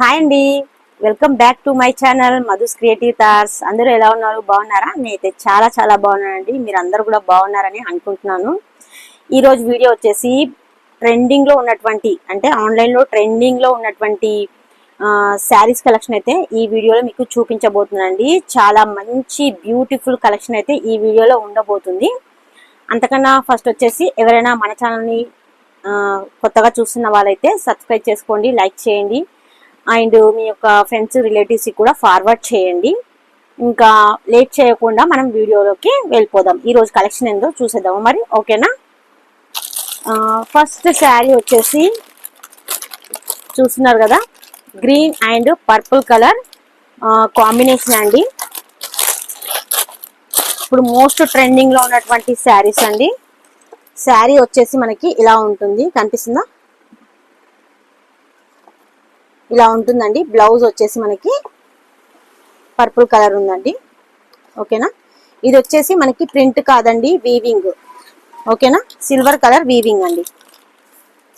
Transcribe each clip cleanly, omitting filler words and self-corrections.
Hi అండి, welcome back to my channel Madhu's creative thoughts. అందరూ ఎలా ఉన్నారు? బాగున్నారా? నేనైతే చాలా చాలా బాగున్నానండి. మీరు అందరూ కూడా బాగున్నారని అనుకుంటున్నాను. ఈరోజు వీడియో వచ్చేసి ట్రెండింగ్లో ఉన్నటువంటి అంటే ఆన్లైన్లో ట్రెండింగ్లో ఉన్నటువంటి శారీస్ కలెక్షన్ అయితే ఈ వీడియోలో మీకు చూపించబోతున్నానండి. చాలా మంచి బ్యూటిఫుల్ కలెక్షన్ అయితే ఈ వీడియోలో ఉండబోతుంది. అంతకన్నా ఫస్ట్ వచ్చేసి ఎవరైనా మన ఛానల్ని కొత్తగా చూస్తున్న వాళ్ళైతే సబ్స్క్రైబ్ చేసుకోండి, లైక్ చేయండి అండ్ మీ యొక్క ఫ్రెండ్స్ రిలేటివ్స్కి కూడా ఫార్వర్డ్ చేయండి. ఇంకా లేట్ చేయకుండా మనం వీడియోలోకి వెళ్ళిపోదాం. ఈరోజు కలెక్షన్ ఏందో చూసేద్దాము మరి, ఓకేనా? ఫస్ట్ శారీ వచ్చేసి చూస్తున్నారు కదా, green and purple colour combination అండి. ఇప్పుడు మోస్ట్ ట్రెండింగ్లో ఉన్నటువంటి శారీస్ అండి. శారీ వచ్చేసి మనకి ఇలా ఉంటుంది, కనిపిస్తుందా? ఇలా ఉంటుందండి. బ్లౌజ్ వచ్చేసి మనకి పర్పుల్ కలర్ ఉందండి, ఓకేనా? ఇది వచ్చేసి మనకి ప్రింట్ కాదండి, వీవింగ్, ఓకేనా? సిల్వర్ కలర్ వీవింగ్ అండి.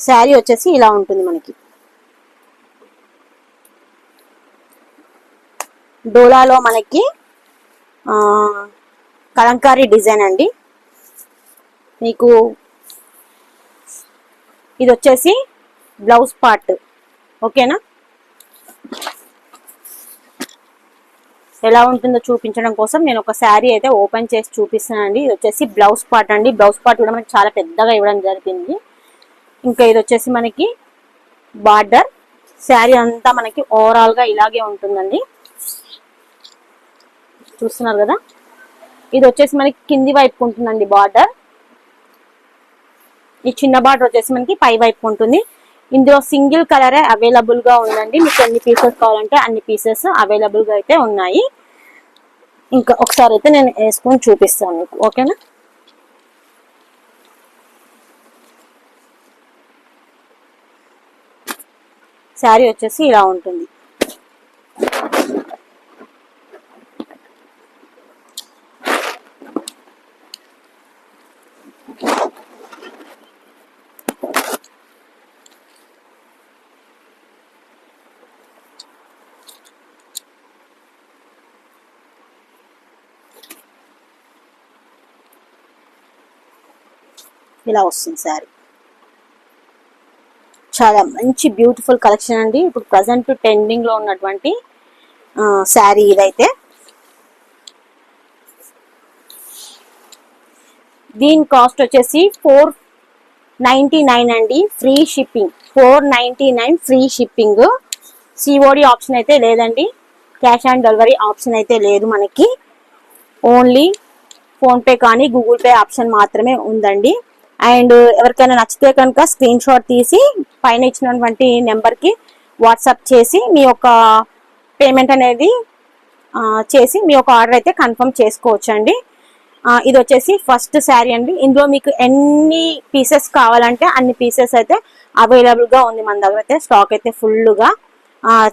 శారీ వచ్చేసి ఇలా ఉంటుంది మనకి. డోలాలో మనకి కలంకారీ డిజైన్ అండి. మీకు ఇది వచ్చేసి బ్లౌజ్ పార్ట్, ఓకేనా? ఎలా ఉంటుందో చూపించడం కోసం నేను ఒక శారీ అయితే ఓపెన్ చేసి చూపిస్తానండి. ఇది వచ్చేసి బ్లౌజ్ పార్ట్ అండి. బ్లౌజ్ పార్ట్ కూడా మనకి చాలా పెద్దగా ఇవ్వడం జరిగింది. ఇంకా ఇది వచ్చేసి మనకి బార్డర్. శారీ అంతా మనకి ఓవరాల్ గా ఇలాగే ఉంటుందండి, చూస్తున్నారు కదా. ఇది వచ్చేసి మనకి కింది వైపు ఉంటుందండి బార్డర్. ఈ చిన్న బార్డర్ వచ్చేసి మనకి పై వైపు ఉంటుంది. ఇందులో సింగిల్ కలరే అవైలబుల్ గా ఉందండి. మీకు ఎన్ని పీసెస్ కావాలంటే అన్ని పీసెస్ అవైలబుల్ గా అయితే ఉన్నాయి. ఇంకా ఒకసారి అయితే నేను వేసుకొని చూపిస్తాను మీకు, ఓకేనా? శారీ వచ్చేసి ఇలా ఉంటుంది. ఇలా వస్తుంది శారీ. చాలా మంచి బ్యూటిఫుల్ కలెక్షన్ అండి. ఇప్పుడు ప్రజెంట్ ట్రెండింగ్ లో ఉన్నటువంటి శారీ ఇదైతే. దీని కాస్ట్ వచ్చేసి 499 అండి, free shipping. 499 free shipping. COD option అయితే లేదండి, క్యాష్ ఆన్ డెలివరీ ఆప్షన్ అయితే లేదు మనకి. ఓన్లీ ఫోన్పే కానీ గూగుల్ పే ఆప్షన్ మాత్రమే ఉందండి. అండ్ ఎవరికైనా నచ్చితే కనుక స్క్రీన్ షాట్ తీసి పైన ఇచ్చినటువంటి నెంబర్కి వాట్సాప్ చేసి మీ యొక్క పేమెంట్ అనేది చేసి మీ యొక్క ఆర్డర్ అయితే కన్ఫర్మ్ చేసుకోవచ్చు అండి. ఇది వచ్చేసి ఫస్ట్ శారీ అండి. ఇందులో మీకు ఎన్ని పీసెస్ కావాలంటే అన్ని పీసెస్ అయితే అవైలబుల్గా ఉంది మన దగ్గర అయితే. స్టాక్ అయితే ఫుల్గా,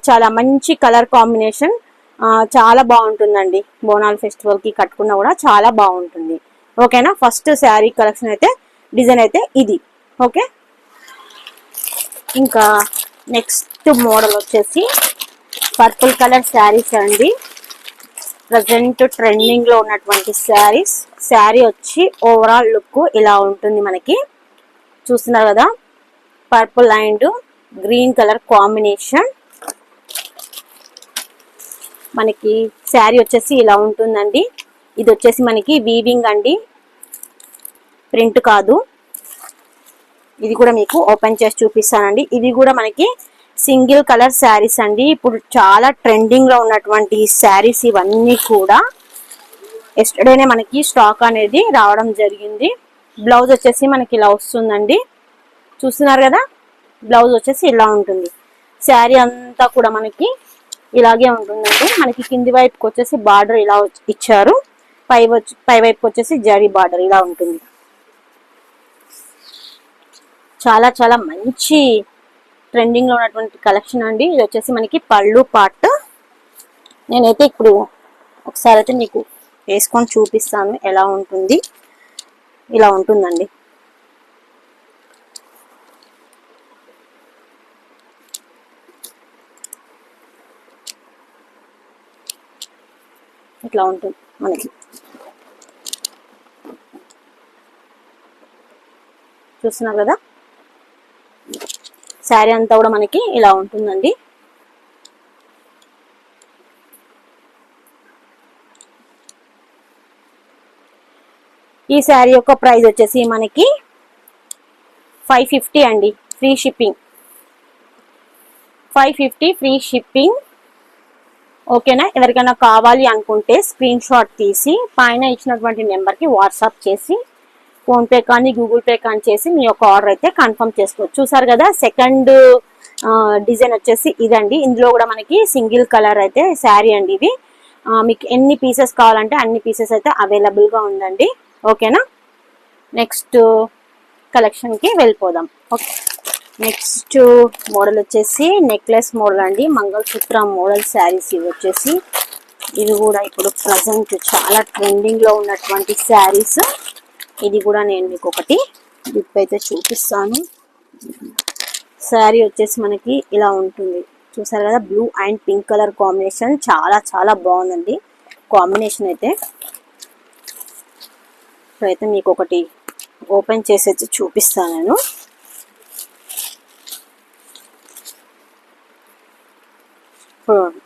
చాలా మంచి కలర్ కాంబినేషన్, చాలా బాగుంటుందండి. బోనాల్ ఫెస్టివల్కి కట్టుకున్నా కూడా చాలా బాగుంటుంది, ఓకేనా? ఫస్ట్ శారీ కలెక్షన్ అయితే డిజైన్ అయితే ఇది, ఓకే. ఇంకా నెక్స్ట్ మోడల్ వచ్చేసి పర్పుల్ కలర్ శారీస్ అండి. ప్రజెంట్ ట్రెండింగ్ లో ఉన్నటువంటి శారీస్. శారీ వచ్చి ఓవరాల్ లుక్ ఇలా ఉంటుంది మనకి, చూస్తున్నారు కదా. Purple and green colour combination మనకి. శారీ వచ్చేసి ఇలా ఉంటుందండి. ఇది వచ్చేసి మనకి వీవింగ్ అండి, ప్రింట్ కాదు. ఇది కూడా మీకు ఓపెన్ చేసి చూపిస్తానండి. ఇది కూడా మనకి సింగిల్ కలర్ శారీస్ అండి. ఇప్పుడు చాలా ట్రెండింగ్ లో ఉన్నటువంటి శారీస్ ఇవన్నీ కూడా. ఎస్టర్డేనే మనకి స్టాక్ అనేది రావడం జరిగింది. బ్లౌజ్ వచ్చేసి మనకి ఇలా వస్తుందండి, చూస్తున్నారు కదా. బ్లౌజ్ వచ్చేసి ఇలా ఉంటుంది. శారీ అంతా కూడా మనకి ఇలాగే ఉంటుందండి. మనకి కింది వైపుకి వచ్చేసి బార్డర్ ఇలా ఇచ్చారు, పై వైపుకి వచ్చేసి జరీ బార్డర్ ఇలా ఉంటుంది. చాలా చాలా మంచి ట్రెండింగ్ లో ఉన్నటువంటి కలెక్షన్ అండి. ఇది వచ్చేసి మనకి పళ్ళు పార్ట్. నేనైతే ఇప్పుడు ఒకసారి అయితే మీకు వేసుకొని చూపిస్తాను ఎలా ఉంటుంది. ఇలా ఉంటుందండి. ఇట్లా ఉంటుంది మనకి. చూస్తున్నారు కదా, శారీ అంతా కూడా మనకి ఇలా ఉంటుందండి. ఈ శారీ యొక్క ప్రైస్ వచ్చేసి మనకి 550 అండి, ఫ్రీ షిప్పింగ్. 550 free shipping. ఓకేనా? ఎవరికైనా కావాలి అనుకుంటే స్క్రీన్ షాట్ తీసి పైన ఇచ్చినటువంటి నెంబర్కి వాట్సాప్ చేసి ఫోన్పే కానీ గూగుల్ పే కానీ చేసి మీ యొక్క ఆర్డర్ అయితే కన్ఫర్మ్ చేసుకోవచ్చు. చూసారు కదా, సెకండ్ డిజైన్ వచ్చేసి ఇదండి. ఇందులో కూడా మనకి సింగిల్ కలర్ అయితే శారీ అండి ఇది. మీకు ఎన్ని పీసెస్ కావాలంటే అన్ని పీసెస్ అయితే అవైలబుల్గా ఉందండి. ఓకేనా? నెక్స్ట్ కలెక్షన్కి వెళ్ళిపోదాం. ఓకే, నెక్స్ట్ మోడల్ వచ్చేసి నెక్లెస్ మోడల్ అండి, మంగళసూత్ర మోడల్ శారీస్. ఇవి వచ్చేసి ఇది కూడా ఇప్పుడు ప్రజెంట్ చాలా ట్రెండింగ్లో ఉన్నటువంటి శారీస్. ఇది కూడా నేను మీకు ఒకటి లిప్ అయితే చూపిస్తాను. శారీ వచ్చేసి మనకి ఇలా ఉంటుంది. చూసారు కదా, blue and pink colour combination. చాలా చాలా బాగుందండి కాంబినేషన్ అయితే. ఇప్పుడైతే మీకు ఒకటి ఓపెన్ చేసేసి చూపిస్తాను నేను.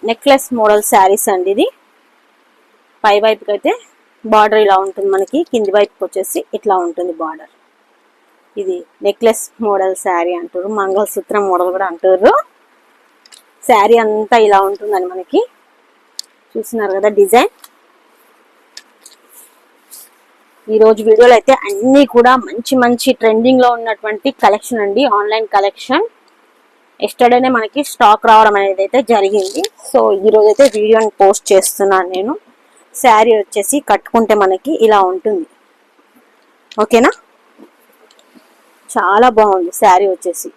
నెక్లెస్ మోడల్ శారీస్ అండి. ఇది పై వైపుకి అయితే బార్డర్ ఇలా ఉంటుంది మనకి, కింది వైపుకి వచ్చేసి ఇట్లా ఉంటుంది బార్డర్. ఇది నెక్లెస్ మోడల్ శారీ అంటారు, మంగళసూత్రం మోడల్ కూడా అంటారు. శారీ అంతా ఇలా ఉంటుందని మనకి. చూస్తున్నారు కదా డిజైన్. ఈరోజు వీడియోలో అయితే అన్నీ కూడా మంచి మంచి ట్రెండింగ్లో ఉన్నటువంటి కలెక్షన్ అండి, ఆన్లైన్ కలెక్షన్. ఎస్టర్డేనే మనకి స్టాక్ రావడం అనేది అయితే జరిగింది. సో ఈరోజు అయితే వీడియోని పోస్ట్ చేస్తున్నాను నేను. శారీ వచ్చేసి కట్టుకుంటే మనకి ఇలా ఉంటుంది. ఓకేనా? చాలా బాగుంది శారీ వచ్చేసి.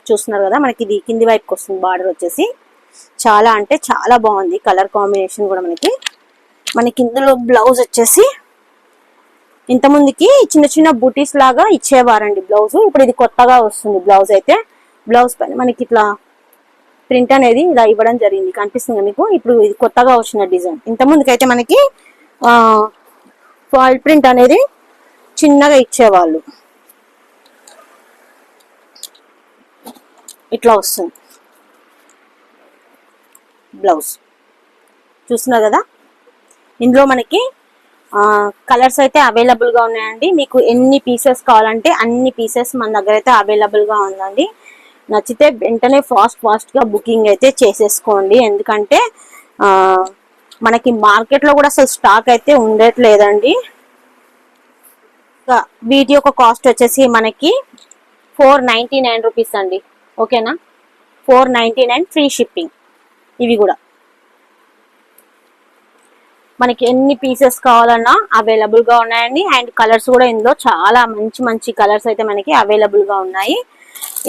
చూస్తున్నారు కదా, మనకి ఇది కింది వైపుకి వస్తుంది బార్డర్ వచ్చేసి. చాలా అంటే చాలా బాగుంది కలర్ కాంబినేషన్ కూడా మనకి ఇందులో బ్లౌజ్ వచ్చేసి ఇంతకుముందుకి చిన్న చిన్న బూటీస్ లాగా ఇచ్చేవారండి బ్లౌజ్. ఇప్పుడు ఇది కొత్తగా వస్తుంది బ్లౌజ్ అయితే. బ్లౌజ్ పైన మనకి ఇట్లా ప్రింట్ అనేది ఇలా ఇవ్వడం జరిగింది, కనిపిస్తుంది మీకు. ఇప్పుడు ఇది కొత్తగా వచ్చిన డిజైన్. ఇంతకుముందుకైతే మనకి ఫాల్ ప్రింట్ అనేది చిన్నగా ఇచ్చేవాళ్ళు. ఇట్లా వస్తుంది బ్లౌజ్. చూస్తున్నారు కదా, ఇందులో మనకి కలర్స్ అయితే అవైలబుల్గా ఉన్నాయండి. మీకు ఎన్ని పీసెస్ కావాలంటే అన్ని పీసెస్ మన దగ్గర అయితే అవైలబుల్గా ఉందండి. నచ్చితే వెంటనే ఫాస్ట్గా బుకింగ్ అయితే చేసేసుకోండి. ఎందుకంటే మనకి మార్కెట్లో కూడా అసలు స్టాక్ అయితే ఉండట్లేదండి. వీటి యొక్క కాస్ట్ వచ్చేసి మనకి 499 రూపీస్ అండి. ఓకేనా? 499 ఫ్రీ షిప్పింగ్. ఇవి కూడా మనకి ఎన్ని పీసెస్ కావాలన్నా అవైలబుల్గా ఉన్నాయండి. అండ్ కలర్స్ కూడా ఇందులో చాలా మంచి మంచి కలర్స్ అయితే మనకి అవైలబుల్గా ఉన్నాయి.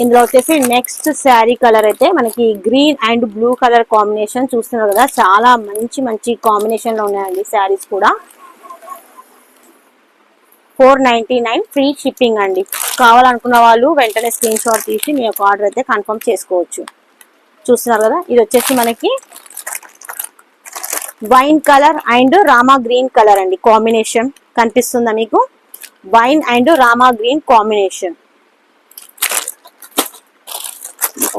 ఇందులో వచ్చేసి నెక్స్ట్ శారీ కలర్ అయితే మనకి green and blue colour combination. చూస్తున్నారు కదా, చాలా మంచి మంచి కాంబినేషన్లో ఉన్నాయండి శారీస్ కూడా. 499 ఫ్రీ షిప్పింగ్ అండి. కావాలనుకున్న వాళ్ళు వెంటనే స్క్రీన్ షాట్ తీసి మీ యొక్క ఆర్డర్ అయితే కన్ఫర్మ్ చేసుకోవచ్చు. చూస్తున్నారు కదా, ఇది వచ్చేసి మనకి wine colour and Rama green colour అండి కాంబినేషన్. కనిపిస్తుందా మీకు? Wine and Rama green combination.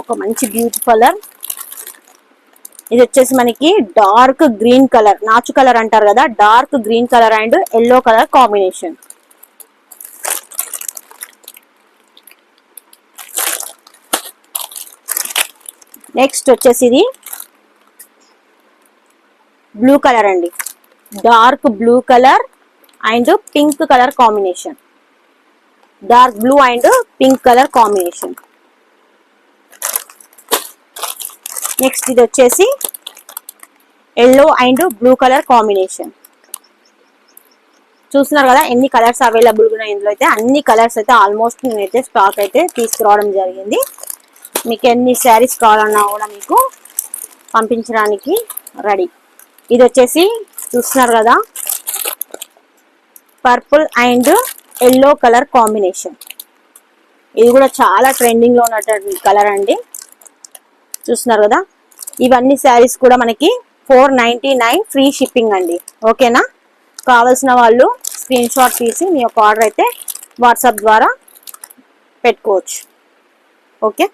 ఒక మంచి బ్యూటిఫుల్ కలర్. ఇది వచ్చేసి మనకి డార్క్ గ్రీన్ కలర్, నాచు కలర్ అంటారు కదా, dark green colour and yellow colour combination. Next వచ్చేసి ఇది బ్లూ కలర్ అండి, dark blue colour and pink colour combination. Dark blue and pink colour combination. Next ఇది వచ్చేసి yellow and blue colour combination. చూస్తున్నారు కదా ఎన్ని కలర్స్ అవైలబుల్ ఉన్నాయి ఇందులో అయితే. అన్ని కలర్స్ అయితే ఆల్మోస్ట్ నేనైతే స్టాక్ అయితే తీసుకురావడం జరిగింది. మీకు ఎన్ని శారీస్ కావాలన్నా కూడా మీకు పంపించడానికి రెడీ. ఇది వచ్చేసి చూస్తున్నారు కదా, purple and yellow colour combination. ఇది కూడా చాలా ట్రెండింగ్ లో ఉన్నటువంటి కలర్ అండి. చూస్తున్నారు కదా, ఇవన్నీ శారీస్ కూడా మనకి 499 ఫ్రీ షిప్పింగ్ అండి. ఓకేనా, కావాల్సిన వాళ్ళు స్క్రీన్ షాట్ తీసి మీ యొక్క ఆర్డర్ అయితే వాట్సాప్ ద్వారా పెట్టుకోవచ్చు. ఓకే,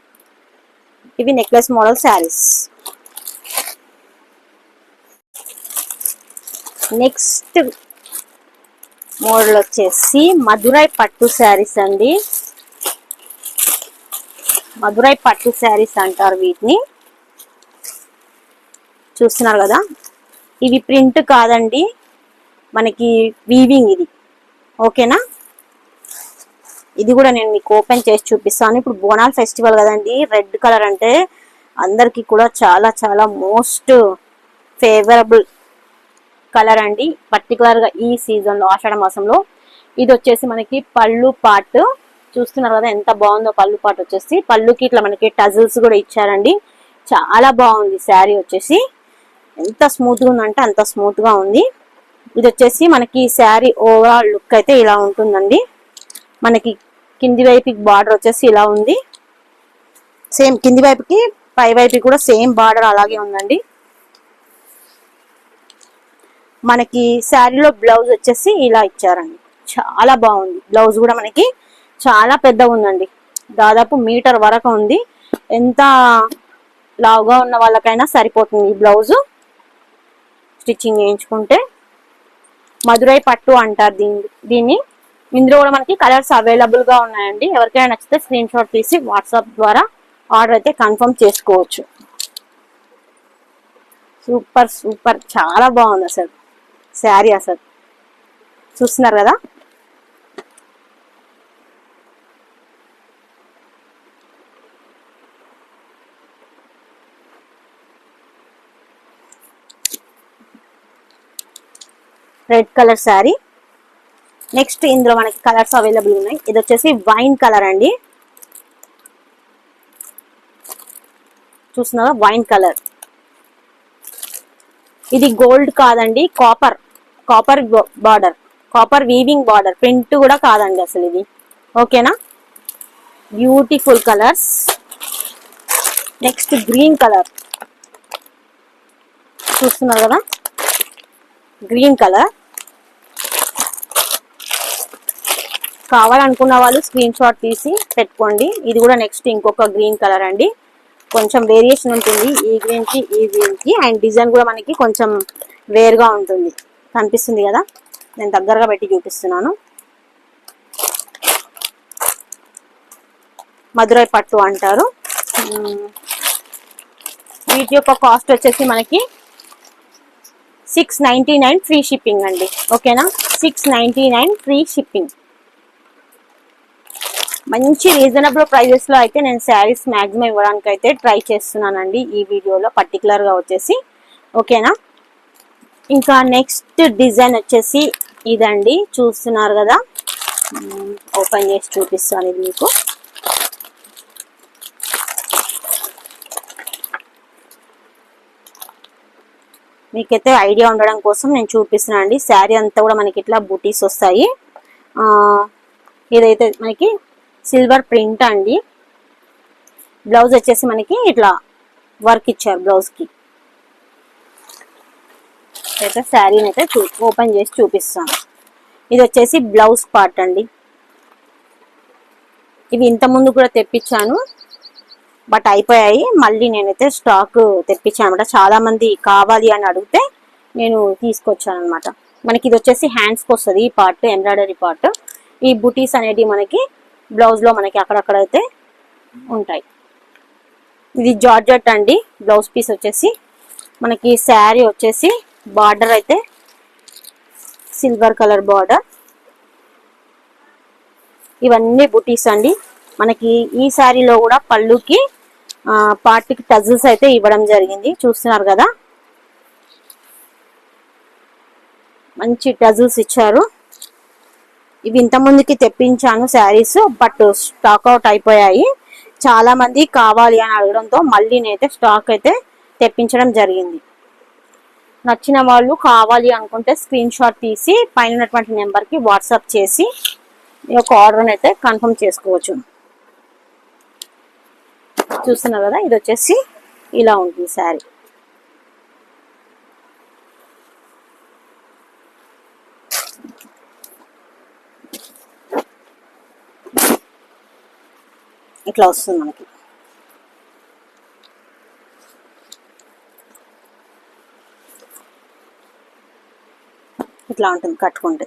ఇవి necklace model saris. Next model వచ్చేసి మధురై పట్టు శారీస్ అండి. మధురై పట్టు శారీస్ అంటారు వీటిని. చూస్తున్నారు కదా, ఇవి ప్రింట్ కాదండి, మనకి వీవింగ్ ఇది. ఓకేనా, ఇది కూడా నేను మీకు ఓపెన్ చేసి చూపిస్తాను. ఇప్పుడు బోనాల్ ఫెస్టివల్ కదండి, రెడ్ కలర్ అంటే అందరికి కూడా చాలా చాలా మోస్ట్ ఫేవరబుల్ కలర్ అండి, పర్టికులర్ గా ఈ సీజన్ లో, ఆషాఢ మాసంలో. ఇది వచ్చేసి మనకి పళ్ళు పార్ట్. చూస్తున్నారు కదా ఎంత బాగుందో. పళ్ళు పార్ట్ వచ్చేసి పళ్ళుకి ఇట్లా మనకి టజిల్స్ కూడా ఇచ్చారండి. చాలా బాగుంది శారీ వచ్చేసి. ఎంత స్మూత్ గా ఉందంటే అంత స్మూత్ గా ఉంది. ఇది వచ్చేసి మనకి శారీ ఓవరాల్ లుక్ అయితే ఇలా ఉంటుందండి. మనకి కింది వైపుకి బార్డర్ వచ్చేసి ఇలా ఉంది. సేమ్ కింది వైపుకి పై వైపుకి కూడా సేమ్ బార్డర్ అలాగే ఉందండి. మనకి శారీలో బ్లౌజ్ వచ్చేసి ఇలా ఇచ్చారండి. చాలా బాగుంది. బ్లౌజ్ కూడా మనకి చాలా పెద్దగా ఉందండి, దాదాపు మీటర్ వరకు ఉంది. ఎంత లావుగా ఉన్న వాళ్ళకైనా సరిపోతుంది ఈ బ్లౌజ్ స్టిచ్చింగ్ చేయించుకుంటే. మధురై పట్టు అంటారు దీన్ని. ఇందులో కూడా మనకి కలర్స్ అవైలబుల్ గా ఉన్నాయండి. ఎవరికైనా నచ్చితే స్క్రీన్ షాట్ తీసి వాట్సాప్ ద్వారా ఆర్డర్ అయితే కన్ఫర్మ్ చేసుకోవచ్చు. సూపర్ సూపర్, చాలా బాగుంది అసలు శారీ. అసలు చూస్తున్నారు కదా, రెడ్ కలర్ శారీ. నెక్స్ట్ ఇందులో మనకి కలర్స్ అవైలబుల్ ఉన్నాయి. ఇది వచ్చేసి వైన్ కలర్ అండి. చూస్తున్నారా, వైన్ కలర్. ఇది గోల్డ్ కాదండి, copper. Copper border, copper weaving border, print కూడా కాదండి అసలు ఇది. ఓకేనా, beautiful colours. Next green colour. చూస్తున్నారు కదా, గ్రీన్ కలర్. కావాలనుకున్న వాళ్ళు స్క్రీన్ షాట్ తీసి పెట్టుకోండి. ఇది కూడా నెక్స్ట్ ఇంకొక గ్రీన్ కలర్ అండి. కొంచెం వేరియేషన్ ఉంటుంది ఈ గ్రీన్ కి ఈ గ్రీన్ కి. అండ్ డిజైన్ కూడా మనకి కొంచెం వేరుగా ఉంటుంది. కనిపిస్తుంది కదా, నేను దగ్గరగా పెట్టి చూపిస్తున్నాను. మధురై పట్టు అంటారు. వీటి యొక్క కాస్ట్ వచ్చేసి మనకి 699 ఫ్రీ షిప్పింగ్ అండి. ఓకేనా, 699 ఫ్రీ షిప్పింగ్. మంచి రీజనబుల్ ప్రైజెస్ లో అయితే నేను శారీస్ మాక్సిమం ఇవ్వడానికి అయితే ట్రై చేస్తున్నానండి ఈ వీడియోలో పర్టికులర్ గా వచ్చేసి. ఓకేనా, ఇంకా నెక్స్ట్ డిజైన్ వచ్చేసి ఇదండి. చూస్తున్నారు కదా, ఓపెన్ చేసి చూపిస్తాను ఇది మీకు. మీకైతే ఐడియా ఉండడం కోసం నేను చూపిస్తున్నాను అండి. శారీ అంతా కూడా మనకి ఇట్లా బూటీస్ వస్తాయి. ఇదైతే మనకి సిల్వర్ ప్రింట్ అండి. బ్లౌజ్ వచ్చేసి మనకి ఇట్లా వర్క్ ఇచ్చారు బ్లౌజ్ కి. అయితే శారీని అయితే ఓపెన్ చేసి చూపిస్తాను. ఇది వచ్చేసి బ్లౌజ్ పార్ట్ అండి. ఇవి ఇంత ముందు కూడా తెప్పించాను, బట్ అయిపోయాయి. మళ్ళీ నేనైతే స్టాక్ తెప్పించాను అనమాట. చాలా మంది కావాలి అని అడిగితే నేను తీసుకొచ్చాను అనమాట. మనకి ఇది వచ్చేసి హ్యాండ్స్కి వస్తుంది ఈ పార్ట్, ఎంబ్రాయిడరీ పార్ట్. ఈ బుటీస్ అనేటివి మనకి బ్లౌజ్ లో మనకి అక్కడక్కడ అయితే ఉంటాయి. ఇది జార్జెట్ అండి. బ్లౌజ్ పీస్ వచ్చేసి మనకి శారీ వచ్చేసి బార్డర్ అయితే సిల్వర్ కలర్ బార్డర్. ఇవన్నీ బుటీస్ అండి. మనకి ఈ శారీలో కూడా పళ్ళుకి పార్ట్కి టజిల్స్ అయితే ఇవ్వడం జరిగింది. చూస్తున్నారు కదా, మంచి టజిల్స్ ఇచ్చారు. ఇవి ఇంత ముందుకి తెప్పించాను శారీస్, బట్ స్టాక్ అవుట్ అయిపోయాయి. చాలా మంది కావాలి అని అడగడంతో మళ్ళీ నేనైతే స్టాక్ అయితే తెప్పించడం జరిగింది. నచ్చిన వాళ్ళు కావాలి అనుకుంటే స్క్రీన్ షాట్ తీసి పైన ఉన్నటువంటి నెంబర్కి వాట్సాప్ చేసి ఈ యొక్క ఆర్డర్ అయితే కన్ఫర్మ్ చేసుకోవచ్చు. చూస్తున్నారు కదా, ఇది వచ్చేసి ఇలా ఉంటుంది శారీ. ఇట్లా వస్తుంది మనకి. ఇట్లా ఉంటుంది కట్టుకుంటే.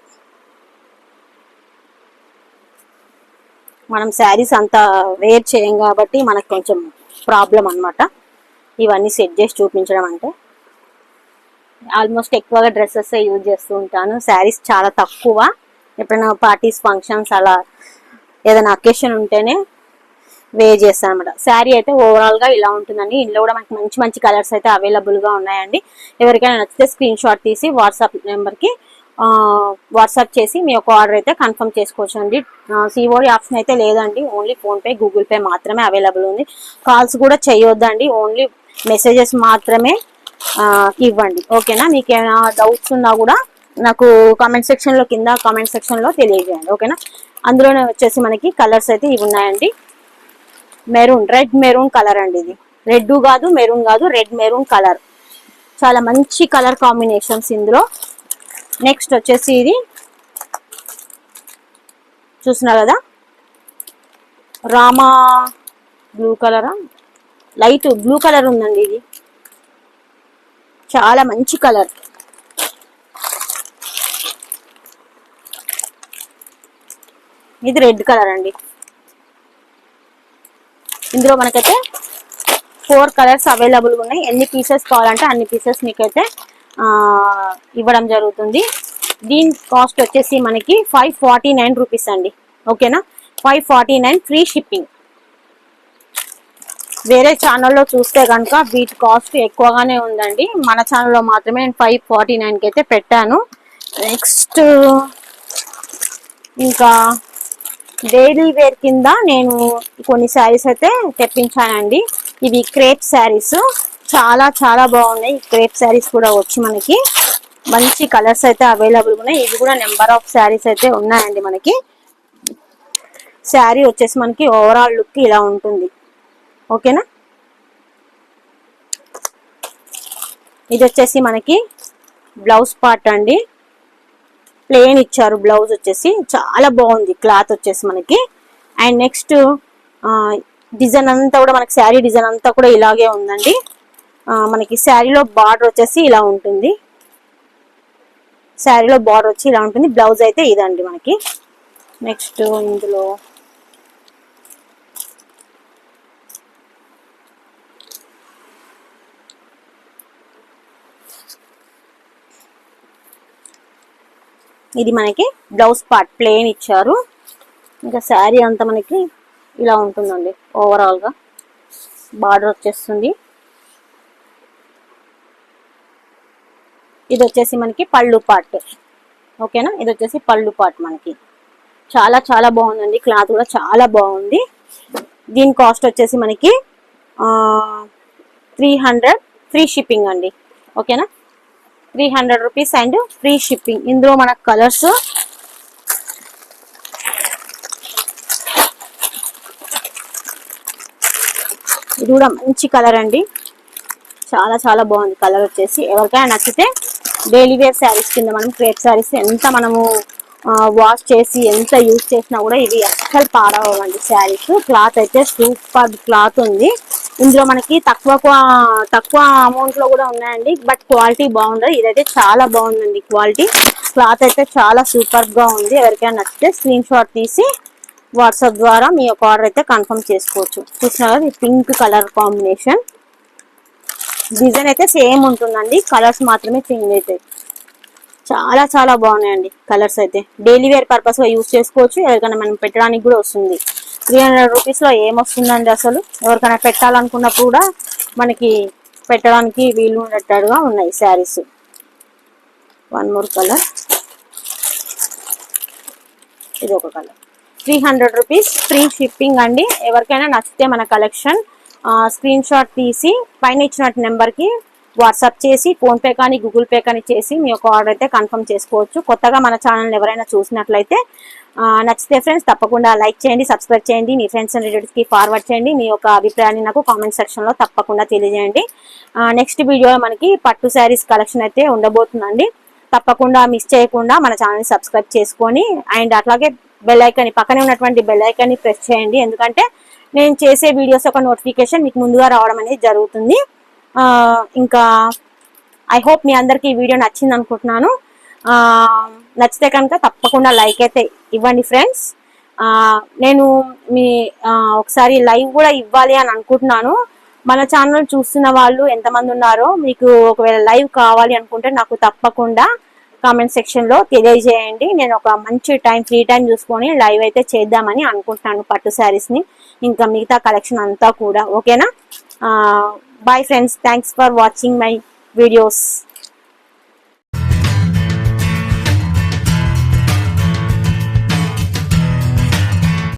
మనం శారీస్ అంతా వేర్ చేయం కాబట్టి మనకు కొంచెం ప్రాబ్లం అన్నమాట ఇవన్నీ సెట్ చేసి చూపించడం అంటే. ఆల్మోస్ట్ ఎక్కువగా డ్రెస్సెస్ యూజ్ చేస్తూ ఉంటాను, శారీస్ చాలా తక్కువ. ఎప్పుడైనా పార్టీస్ ఫంక్షన్స్ అలా ఏదైనా అకేషన్ ఉంటేనే వేర్ చేస్తాను అనమాట. శారీ అయితే ఓవరాల్ గా ఇలా ఉంటుందండి. ఇందులో కూడా మనకి మంచి మంచి కలర్స్ అయితే అవైలబుల్ గా ఉన్నాయండి. ఎవరికైనా నచ్చితే స్క్రీన్ షాట్ తీసి వాట్సాప్ నెంబర్ కి వాట్సాప్ చేసి మీ యొక్క ఆర్డర్ అయితే కన్ఫర్మ్ చేసుకోవచ్చు అండి. సిఓడి ఆప్షన్ అయితే లేదండి, only phone pay Google pay మాత్రమే అవైలబుల్ ఉంది. కాల్స్ కూడా చేయొద్దండి, ఓన్లీ మెసేజెస్ మాత్రమే ఇవ్వండి. ఓకేనా? మీకు ఏమైనా డౌట్స్ ఉన్నా కూడా నాకు కామెంట్ సెక్షన్ లో కింద కామెంట్ సెక్షన్ లో తెలియజేయండి. ఓకేనా? అందులోనే వచ్చేసి మనకి కలర్స్ అయితే ఇవి ఉన్నాయండి. మెరూన్, రెడ్ మెరూన్ కలర్ అండి. ఇది రెడ్ కాదు, మెరూన్ కాదు, రెడ్ మెరూన్ కలర్. చాలా మంచి కలర్ కాంబినేషన్స్ ఇందులో. నెక్స్ట్ వచ్చేసి ఇది చూస్తున్నారు కదా, రామా బ్లూ కలరా, లైట్ బ్లూ కలర్ ఉందండి. ఇది చాలా మంచి కలర్. ఇది రెడ్ కలర్ అండి. ఇందులో మనకైతే 4 కలర్స్ అవైలబుల్ ఉన్నాయి. ఎన్ని పీసెస్ కావాలంటే అన్ని పీసెస్ మీకైతే ఇవ్వడం జరుగుతుంది. దీని కాస్ట్ వచ్చేసి మనకి 549 రూపీస్ అండి. ఓకేనా? 549 ఫ్రీ షిప్పింగ్. వేరే ఛానల్లో చూస్తే కనుక వీటి కాస్ట్ ఎక్కువగానే ఉందండి. మన ఛానల్లో మాత్రమే నేను 549కి అయితే పెట్టాను. నెక్స్ట్ ఇంకా డైలీ వేర్ కింద నేను కొన్ని శారీస్ అయితే తెప్పించానండి. ఇవి క్రేప్ శారీస్, చాలా చాలా బాగున్నాయి. క్రేప్ శారీస్ కూడా వచ్చి మనకి మంచి కలర్స్ అయితే అవైలబుల్ ఉన్నాయి. ఇవి కూడా నెంబర్ ఆఫ్ శారీస్ అయితే ఉన్నాయండి. మనకి శారీ వచ్చేసి మనకి ఓవరాల్ లుక్ ఇలా ఉంటుంది. ఓకేనా? ఇది వచ్చేసి మనకి బ్లౌజ్ పార్ట్ అండి. ప్లేన్ ఇచ్చారు బ్లౌజ్ వచ్చేసి, చాలా బాగుంది క్లాత్ వచ్చేసి మనకి. అండ్ నెక్స్ట్ డిజైన్ అంతా కూడా మనకి శారీ డిజైన్ అంతా కూడా ఇలాగే ఉందండి. మనకి శారీలో బార్డర్ వచ్చేసి ఇలా ఉంటుంది. శారీలో బార్డర్ వచ్చి ఇలా ఉంటుంది. బ్లౌజ్ అయితే ఇదండి మనకి. నెక్స్ట్ ఇందులో ఇది మనకి బ్లౌజ్ పార్ట్ ప్లేన్ ఇచ్చారు. ఇంకా శారీ అంతా మనకి ఇలా ఉంటుందండి. ఓవరాల్ గా బార్డర్ వచ్చేస్తుంది. ఇది వచ్చేసి మనకి పళ్ళు పార్ట్. ఓకేనా? ఇది వచ్చేసి పళ్ళు పార్ట్ మనకి. చాలా చాలా బాగుందండి, క్లాత్ కూడా చాలా బాగుంది. దీని కాస్ట్ వచ్చేసి మనకి 300 ఫ్రీ షిప్పింగ్ అండి. ఓకేనా? 300 రూపీస్ అండ్ ఫ్రీ షిప్పింగ్. ఇందులో మనకు కలర్స్ ఇది కూడా మంచి కలర్ అండి, చాలా చాలా బాగుంది కలర్ వచ్చేసి. ఎవరికైనా నచ్చితే డైలీ వేర్ శారీస్ కింద మనం క్రేప్ శారీస్ ఎంత మనము వాష్ చేసి ఎంత యూజ్ చేసినా కూడా ఇవి అస్సలు పాడవండి శారీస్. క్లాత్ అయితే సూపర్ క్లాత్ ఉంది. ఇందులో మనకి తక్కువ అమౌంట్ లో కూడా ఉన్నాయండి, బట్ క్వాలిటీ బాగుంది. ఇదైతే చాలా బాగుందండి క్వాలిటీ. క్లాత్ అయితే చాలా సూపర్ గా ఉంది. ఎవరికైనా నచ్చితే స్క్రీన్ షాట్ తీసి వాట్సాప్ ద్వారా మీ యొక్క ఆర్డర్ అయితే కన్ఫర్మ్ చేసుకోవచ్చు. చూసినారు పింక్ కలర్ కాంబినేషన్. డిజైన్ అయితే సేమ్ ఉంటుందండి, కలర్స్ మాత్రమే చేంజ్ అవుతాయి. చాలా చాలా బాగున్నాయండి కలర్స్ అయితే. డైలీ వేర్ పర్పస్ గా యూజ్ చేసుకోవచ్చు, ఎవరికైనా మనం పెట్టడానికి కూడా వస్తుంది. 300 రూపీస్ లో ఏమొస్తుందండి అసలు. ఎవరికైనా పెట్టాలనుకున్నప్పుడు కూడా మనకి పెట్టడానికి వీలు ఉన్నట్టుగా ఉన్నాయి శారీస్. వన్ మోర్ కలర్, ఇది ఒక కలర్. 300 రూపీస్ ఫ్రీ షిప్పింగ్ అండి. ఎవరికైనా నచ్చితే మన కలెక్షన్ స్క్రీన్ షాట్ తీసి పైన ఇచ్చిన నెంబర్ కి వాట్సాప్ చేసి ఫోన్ పే కానీ గూగుల్ పే కానీ చేసి మీ యొక్క ఆర్డర్ అయితే కన్ఫర్మ్ చేసుకోవచ్చు. కొత్తగా మన ఛానల్ ఎవరైనా చూసినట్లయితే నచ్చితే ఫ్రెండ్స్ తప్పకుండా లైక్ చేయండి, సబ్స్క్రైబ్ చేయండి, మీ ఫ్రెండ్స్ అండ్ రిలేటివ్స్ కి ఫార్వర్డ్ చేయండి. మీ యొక్క అభిప్రాయాన్ని నాకు కామెంట్ సెక్షన్ లో తప్పకుండా తెలియజేయండి. నెక్స్ట్ వీడియోలో మనకి పట్టు శారీస్ కలెక్షన్ అయితే ఉండబోతుందండి. తప్పకుండా మిస్ చేయకుండా మన ఛానల్ సబ్స్క్రైబ్ చేసుకొని అండ్ అట్లాగే బెల్ ఐకాన్ పక్కనే ఉన్నటువంటి బెల్ ఐకాన్ ని ప్రెస్ చేయండి. ఎందుకంటే నేను చేసే వీడియోస్ ఒక నోటిఫికేషన్ మీకు ముందుగా రావడం అనేది జరుగుతుంది. ఇంకా ఐ హోప్ మీ అందరికి ఈ వీడియో నచ్చింది అనుకుంటున్నాను. నచ్చితే కనుక తప్పకుండా లైక్ అయితే ఇవ్వండి ఫ్రెండ్స్. నేను మీ ఒకసారి లైవ్ కూడా ఇవ్వాలి అని అనుకుంటున్నాను. మన ఛానల్ చూస్తున్న వాళ్ళు ఎంతమంది ఉన్నారో, మీకు ఒకవేళ లైవ్ కావాలి అనుకుంటే నాకు తప్పకుండా కామెంట్ సెక్షన్ లో తెలియజేయండి. నేను ఒక మంచి ఫ్రీ టైం చూసుకొని లైవ్ అయితే చేద్దామని అనుకుంటున్నాను పట్టు శారీస్ ని, ఇంకా మిగతా కలెక్షన్ అంతా కూడా. ఓకేనా? Bye friends, thanks for watching my videos.